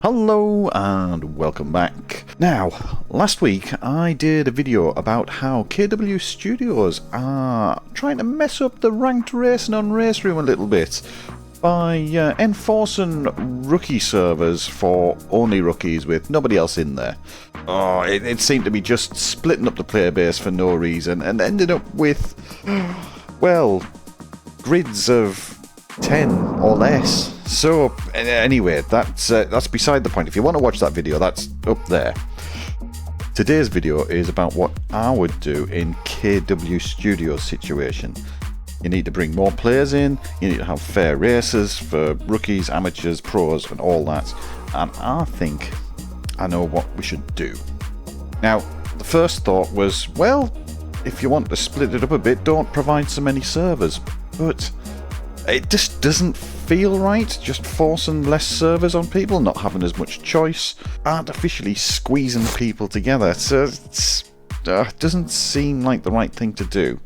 Hello and welcome back. Now, last week I did a video about how KW Studios are trying to mess up the ranked racing on Raceroom a little bit by enforcing rookie servers for only rookies with nobody else in there. It seemed to be just splitting up the player base for no reason and ended up with, well, grids of 10 or less. So anyway, that's beside the point. If you want to watch that video, that's up there. Today's video is about what I would do in KW Studios situation. You need to bring more players in, you need to have fair races for rookies, amateurs, pros and all that. And I think I know what we should do. Now, the first thought was, well, if you want to split it up a bit, don't provide so many servers. But it just doesn't feel right, just forcing less servers on people, not having as much choice, artificially squeezing people together. So it doesn't seem like the right thing to do.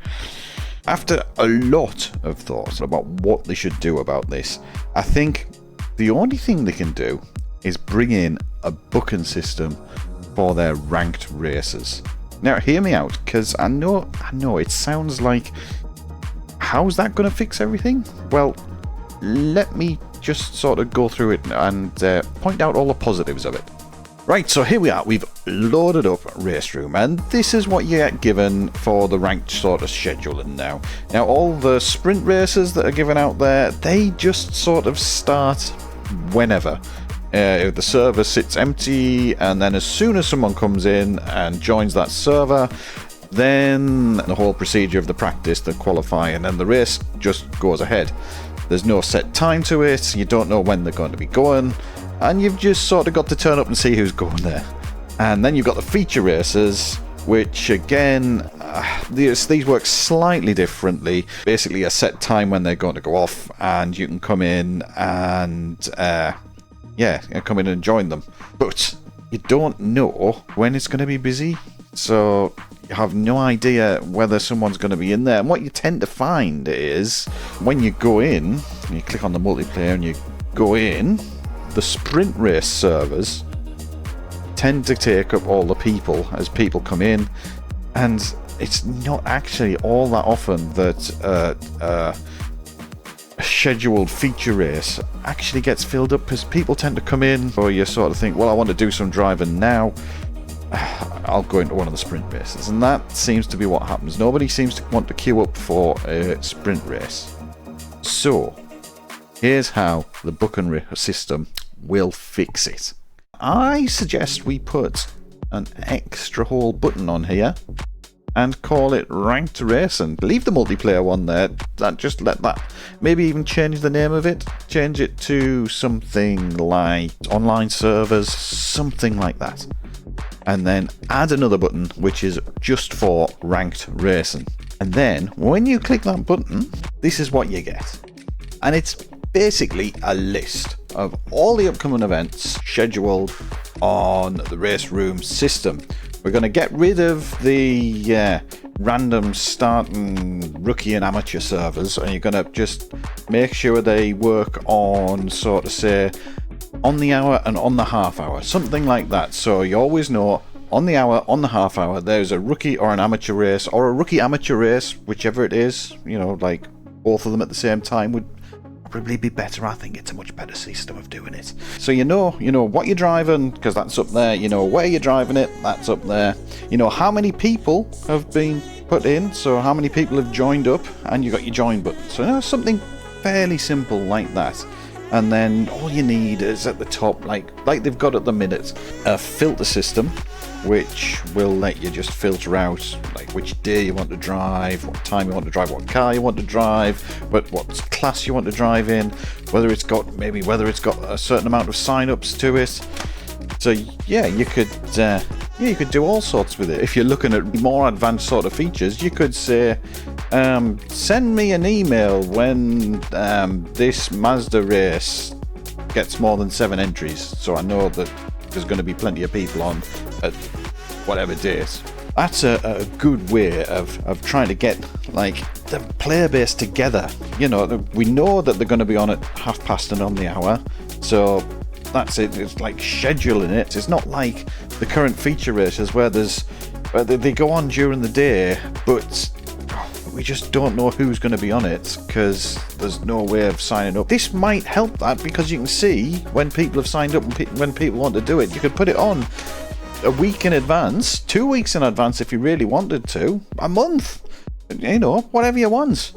After a lot of thought about what they should do about this, I think the only thing they can do is bring in a booking system for their ranked races. Now, hear me out, because I know it sounds like, how's that going to fix everything? Well, let me just sort of go through it and point out all the positives of it. Right, so here we are. We've loaded up Raceroom, and this is what you get given for the ranked sort of scheduling now. Now, all the sprint races that are given out there, they just sort of start whenever. If the server sits empty, and then as soon as someone comes in and joins that server, then the whole procedure of the practice, the qualifying, and then the race just goes ahead. There's no set time to it, you don't know when they're going to be going, and you've just sort of got to turn up and see who's going there. And then you've got the feature races, which again, these work slightly differently. Basically a set time when they're going to go off, and you can come in and come in and join them. But you don't know when it's going to be busy, so you have no idea whether someone's going to be in there. And what you tend to find is, when you go in, you click on the multiplayer and you go in, the sprint race servers tend to take up all the people as people come in, and it's not actually all that often that a scheduled feature race actually gets filled up, because people tend to come in, or you sort of think, well, I want to do some driving now, I'll go into one of the sprint races. And that seems to be what happens. Nobody seems to want to queue up for a sprint race. So here's how the booking system will fix it. I suggest we put an extra whole button on here and call it Ranked Racing. Leave the multiplayer one there. Just let that, maybe even change the name of it. Change it to something like online servers, something like that. And then add another button which is just for Ranked Racing. And then when you click that button, this is what you get. And it's basically a list of all the upcoming events scheduled on the Raceroom system. We're going to get rid of the random starting rookie and amateur servers, and you're going to just make sure they work on, sort of say, on the hour and on the half hour, something like that. So you always know on the hour, on the half hour, there's a rookie or an amateur race, or a rookie amateur race, whichever it is. You know, like both of them at the same time would probably be better. I think it's a much better system of doing it. So you know what you're driving, because that's up there. You know where you're driving it, that's up there. You know how many people have been put in, so how many people have joined up, and you got your join button. So something fairly simple like that. And then all you need is at the top, like they've got at the minute, a filter system, which will let you just filter out like which day you want to drive, what time you want to drive, what car you want to drive, but what class you want to drive in, whether it's got a certain amount of sign-ups to it. So yeah, you could do all sorts with it. If you're looking at more advanced sort of features, you could say, send me an email when this Mazda race gets more than 7 entries, so I know that there's going to be plenty of people on at whatever date. That's a good way of trying to get like the player base together. You know, we know that they're going to be on at past and on the hour, so that's it. It's like scheduling it. It's not like the current feature races where they go on during the day, but we just don't know who's going to be on it because there's no way of signing up. This might help that, because you can see when people have signed up and when people want to do it. You could put it on a week in advance, 2 weeks in advance if you really wanted to, a month, you know, whatever you want.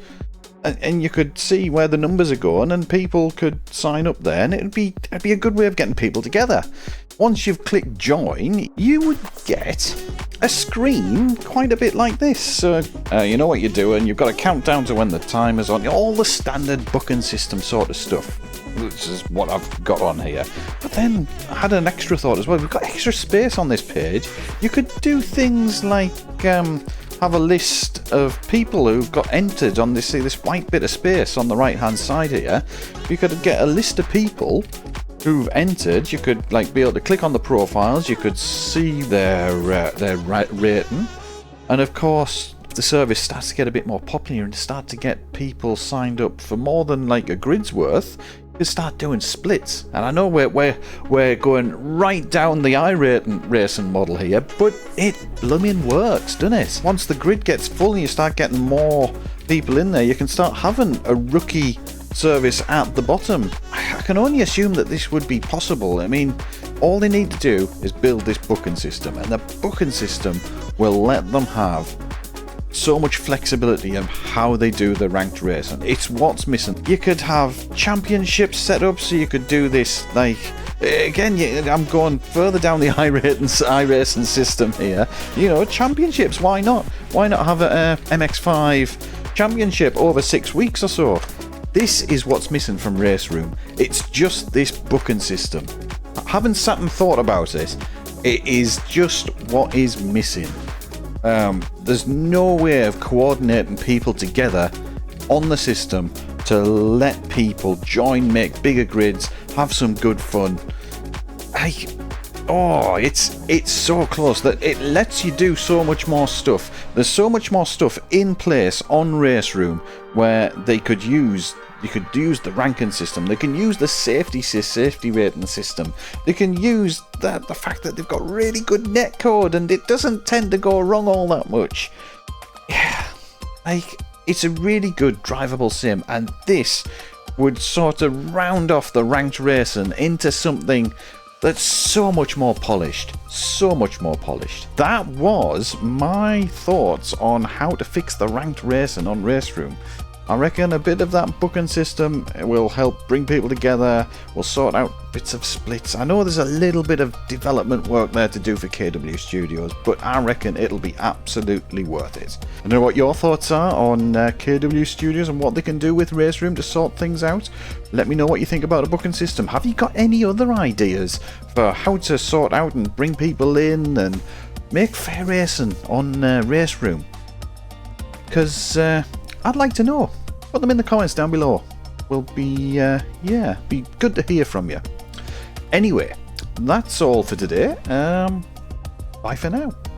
And you could see where the numbers are going, and people could sign up there, and it'd be a good way of getting people together. Once you've clicked join, you would get a screen quite a bit like this. So you know what you're doing. You've got a countdown to when the timer's on. All the standard booking system sort of stuff, which is what I've got on here. But then I had an extra thought as well. We've got extra space on this page. You could do things like have a list of people who've got entered on this, see this white bit of space on the right hand side here. You could get a list of people who've entered. You could like be able to click on the profiles. You could see their rating, and of course if the service starts to get a bit more popular and start to get people signed up for more than like a grid's worth, you start doing splits. And I know we're going right down the iRacing model here, but it blooming works, doesn't it? Once the grid gets full and you start getting more people in there, you can start having a rookie service at the bottom. I can only assume that this would be possible. I mean, all they need to do is build this booking system, and the booking system will let them have so much flexibility of how they do the ranked racing. It's what's missing. You could have championships set up, so you could do this like, again, I'm going further down the iRacing system here. You know, championships, why not? Why not have a MX5 championship over 6 weeks or so? This is what's missing from Raceroom. It's just this booking system. I haven't sat and thought about it. It is just what is missing. There's no way of coordinating people together on the system to let people join, make bigger grids, have some good fun. It's so close that it lets you do so much more stuff. There's so much more stuff in place on Raceroom where you could use the ranking system. They can use the safety rating system. They can use the fact that they've got really good netcode and it doesn't tend to go wrong all that much. Yeah, it's a really good drivable sim, and this would sort of round off the ranked racing into something that's so much more polished. That was my thoughts on how to fix the ranked racing on Raceroom. I reckon a bit of that booking system will help bring people together, will sort out bits of splits. I know there's a little bit of development work there to do for KW Studios, but I reckon it'll be absolutely worth it. I know what your thoughts are on KW Studios and what they can do with Raceroom to sort things out. Let me know what you think about a booking system. Have you got any other ideas for how to sort out and bring people in and make fair racing on Raceroom? Because I'd like to know. Put them in the comments down below. Will be be good to hear from you. Anyway, that's all for today. Bye for now.